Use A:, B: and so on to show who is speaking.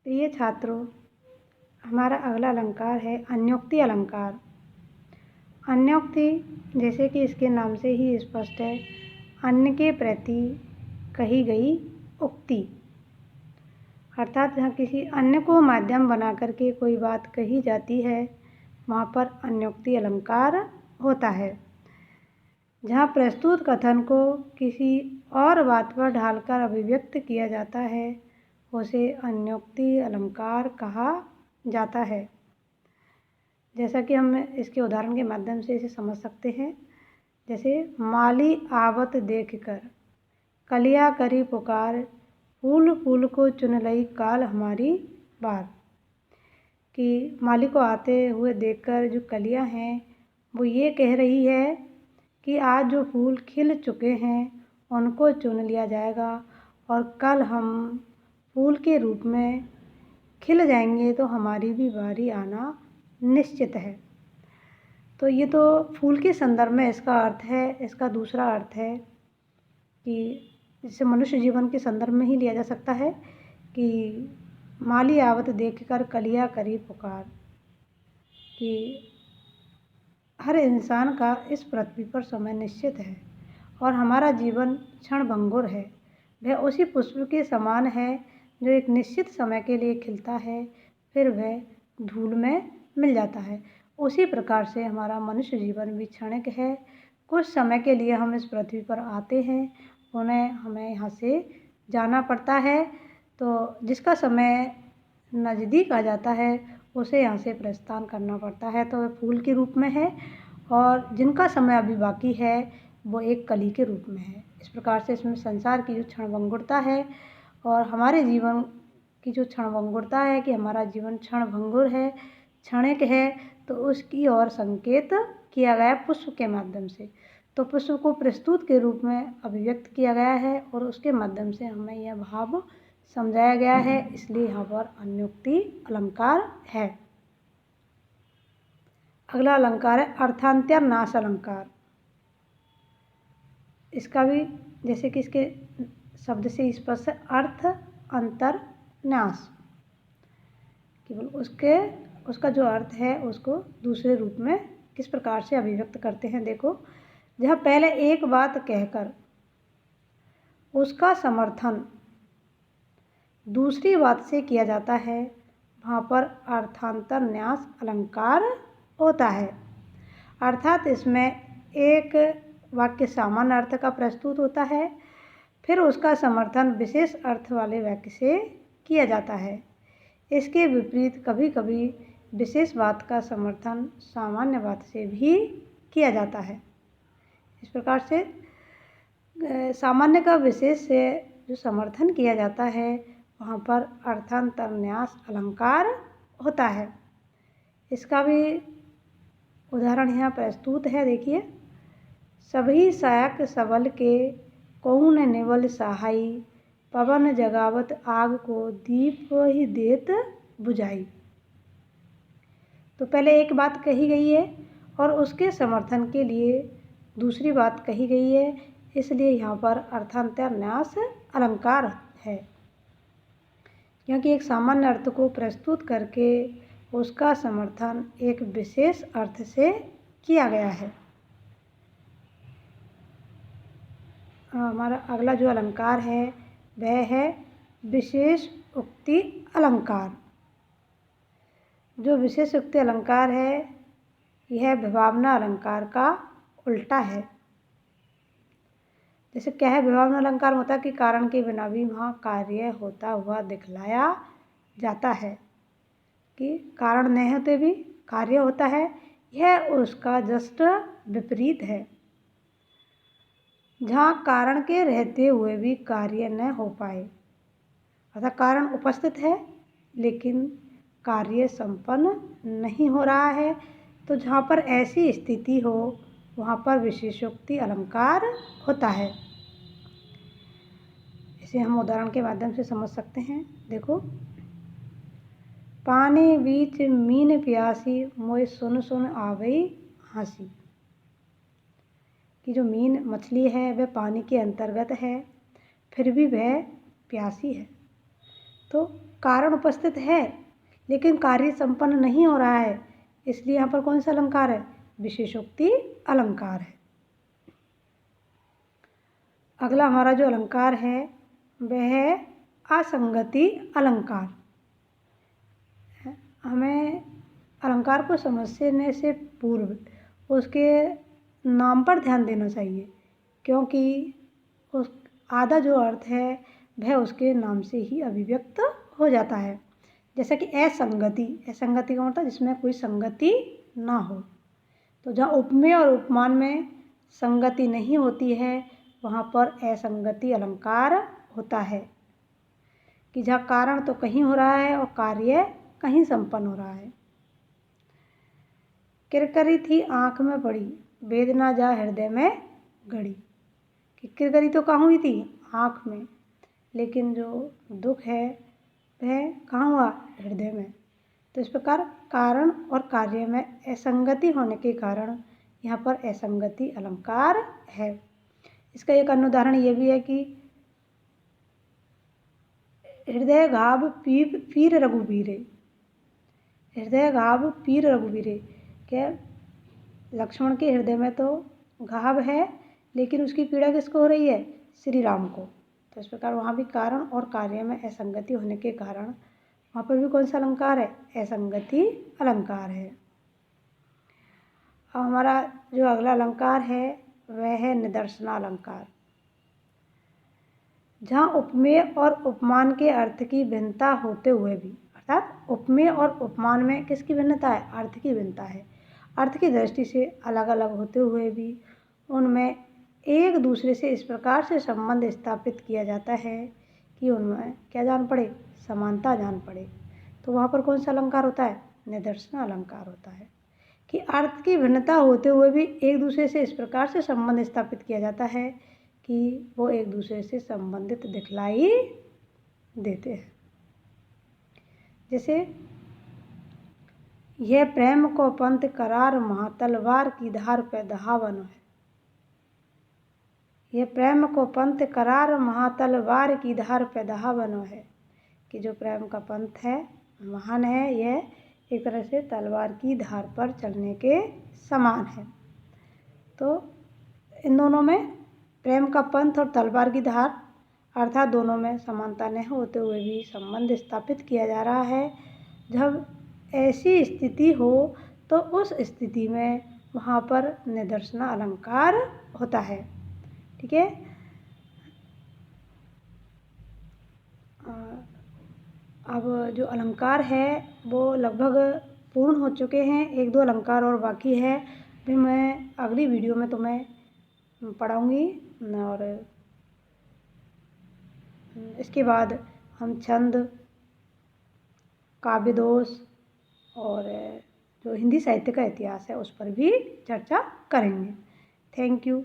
A: प्रिय छात्रों, हमारा अगला अलंकार है अन्योक्ति अलंकार। अन्योक्ति जैसे कि इसके नाम से ही स्पष्ट है, अन्य के प्रति कही गई उक्ति, अर्थात जहाँ किसी अन्य को माध्यम बना करके कोई बात कही जाती है वहाँ पर अन्योक्ति अलंकार होता है। जहाँ प्रस्तुत कथन को किसी और बात पर ढालकर अभिव्यक्त किया जाता है उसे अन्योक्ति अलंकार कहा जाता है। जैसा कि हम इसके उदाहरण के माध्यम से इसे समझ सकते हैं। जैसे माली आवत देख कर कलिया करी पुकार, फूल फूल को चुन लई काल हमारी बार। कि माली को आते हुए देखकर जो कलियां हैं वो ये कह रही है कि आज जो फूल खिल चुके हैं उनको चुन लिया जाएगा और कल हम फूल के रूप में खिल जाएंगे तो हमारी भी बारी आना निश्चित है। तो ये तो फूल के संदर्भ में इसका अर्थ है। इसका दूसरा अर्थ है कि जिसे मनुष्य जीवन के संदर्भ में ही लिया जा सकता है कि माली आवत देखकर कलिया करी पुकार, कि हर इंसान का इस पृथ्वी पर समय निश्चित है और हमारा जीवन क्षणभंगुर है। वह उसी पुष्प के समान है जो एक निश्चित समय के लिए खिलता है, फिर वह धूल में मिल जाता है। उसी प्रकार से हमारा मनुष्य जीवन भी क्षणिक है। कुछ समय के लिए हम इस पृथ्वी पर आते हैं, उन्हें हमें यहाँ से जाना पड़ता है। तो जिसका समय नज़दीक आ जाता है उसे यहाँ से प्रस्थान करना पड़ता है, तो वह फूल के रूप में है, और जिनका समय अभी बाकी है वो एक कली के रूप में है। इस प्रकार से इसमें संसार की जो क्षणभंगुरता है और हमारे जीवन की जो क्षणभंगुरता है कि हमारा जीवन क्षणभंगुर है, क्षणिक है, तो उसकी ओर संकेत किया गया पुष्प के माध्यम से। तो पुष्प को प्रस्तुत के रूप में अभिव्यक्त किया गया है और उसके माध्यम से हमें यह भाव समझाया गया है, इसलिए यहाँ पर अन्योक्ति अलंकार है। अगला अलंकार है अर्थांतरन्यास अलंकार। इसका भी जैसे कि इसके शब्द से स्पष्ट है, अर्थ अंतर न्यास, केवल उसका जो अर्थ है उसको दूसरे रूप में किस प्रकार से अभिव्यक्त करते हैं। देखो, जहाँ पहले एक बात कहकर उसका समर्थन दूसरी बात से किया जाता है वहाँ पर अर्थांतरन्यास अलंकार होता है। अर्थात इसमें एक वाक्य सामान्य अर्थ का प्रस्तुत होता है, फिर उसका समर्थन विशेष अर्थ वाले वाक्य से किया जाता है। इसके विपरीत कभी कभी विशेष बात का समर्थन सामान्य बात से भी किया जाता है। इस प्रकार से सामान्य का विशेष से जो समर्थन किया जाता है वहाँ पर अर्थांतरन्यास अलंकार होता है। इसका भी उदाहरण यहाँ प्रस्तुत है। देखिए, सभी सायक सबल के कौन निवल सहाई, पवन जगावत आग को दीप ही देत बुझाई। तो पहले एक बात कही गई है और उसके समर्थन के लिए दूसरी बात कही गई है, इसलिए यहाँ पर अर्थांतरन्यास अलंकार है। क्योंकि एक सामान्य अर्थ को प्रस्तुत करके उसका समर्थन एक विशेष अर्थ से किया गया है। हमारा अगला जो अलंकार है वह है विशेष उक्ति अलंकार। जो विशेष उक्ति अलंकार है यह विभावना अलंकार का उल्टा है। जैसे क्या है, विभावना अलंकार होता है कि कारण के बिना भी वहाँ कार्य होता हुआ दिखलाया जाता है, कि कारण नहीं होते भी कार्य होता है। यह उसका जस्ट विपरीत है, जहाँ कारण के रहते हुए भी कार्य न हो पाए, अर्थात कारण उपस्थित है लेकिन कार्य संपन्न नहीं हो रहा है, तो जहाँ पर ऐसी स्थिति हो वहाँ पर विशेषोक्ति अलंकार होता है। इसे हम उदाहरण के माध्यम से समझ सकते हैं। देखो, पानी बीच मीन प्यासी, मोय सुन सुन आवई हंसी। कि जो मीन मछली है वह पानी के अंतर्गत है, फिर भी वह प्यासी है। तो कारण उपस्थित है लेकिन कार्य संपन्न नहीं हो रहा है, इसलिए यहाँ पर कौन सा अलंकार है? विशेषोक्ति अलंकार है। अगला हमारा जो अलंकार है वह है असंगति अलंकार। हमें अलंकार को समझने से पूर्व उसके नाम पर ध्यान देना चाहिए, क्योंकि उस आधा जो अर्थ है वह उसके नाम से ही अभिव्यक्त हो जाता है। जैसे कि असंगति, असंगति का मतलब जिसमें कोई संगति ना हो। तो जहाँ उपमेय और उपमान में संगति नहीं होती है वहाँ पर असंगति अलंकार होता है, कि जहाँ कारण तो कहीं हो रहा है और कार्य कहीं संपन्न हो रहा है। किरकरी थी आँख में पड़ी, वेदना जा हृदय में गड़ी। कि किरकरी तो कहाँ हुई थी? आँख में, लेकिन जो दुख है वह कहाँ हुआ? हृदय में। तो इस प्रकार कारण और कार्य में असंगति होने के कारण यहाँ पर असंगति अलंकार है। इसका एक अन्य उदाहरण ये भी है कि हृदय घाव पीर रघुबीरे, हृदय घाव पीर रघुबीरे। क्या लक्ष्मण के हृदय में तो घाव है लेकिन उसकी पीड़ा किसको हो रही है? श्री राम को। तो इस प्रकार वहाँ भी कारण और कार्य में असंगति होने के कारण वहाँ पर भी कौन सा अलंकार है? असंगति अलंकार है। अब हमारा जो अगला अलंकार है वह है निदर्शनालंकार। जहाँ उपमेय और उपमान के अर्थ की भिन्नता होते हुए भी, अर्थात उपमेय और उपमान में किसकी भिन्नता है? अर्थ की भिन्नता है। अर्थ की दृष्टि से अलग अलग होते हुए भी उनमें एक दूसरे से इस प्रकार से संबंध स्थापित किया जाता है कि उनमें क्या जान पड़े? समानता जान पड़े। तो वहाँ पर कौन सा अलंकार होता है? निदर्शन अलंकार होता है, कि अर्थ की भिन्नता होते हुए भी एक दूसरे से इस प्रकार से संबंध स्थापित किया जाता है कि वो एक दूसरे से संबंधित दिखलाई देते हैं। जैसे यह प्रेम को पंथ करार महा तलवार की धार पे दहावन है। यह प्रेम को पंथ करार महा तलवार की धार पे दहावन है, कि जो प्रेम का पंथ है महान है, यह एक तरह से तलवार की धार पर चलने के समान है। तो इन दोनों में प्रेम का पंथ और तलवार की धार अर्थात दोनों में समानता न होते हुए भी संबंध स्थापित किया जा रहा है। जब ऐसी स्थिति हो तो उस स्थिति में वहाँ पर निदर्शन अलंकार होता है। ठीक है। अब जो अलंकार है वो लगभग पूर्ण हो चुके हैं, एक दो अलंकार और बाकी है। फिर मैं अगली वीडियो में तुम्हें पढ़ाऊँगी और इसके बाद हम छंद, काव्य दोष और जो हिंदी साहित्य का इतिहास है उस पर भी चर्चा करेंगे। Thank you.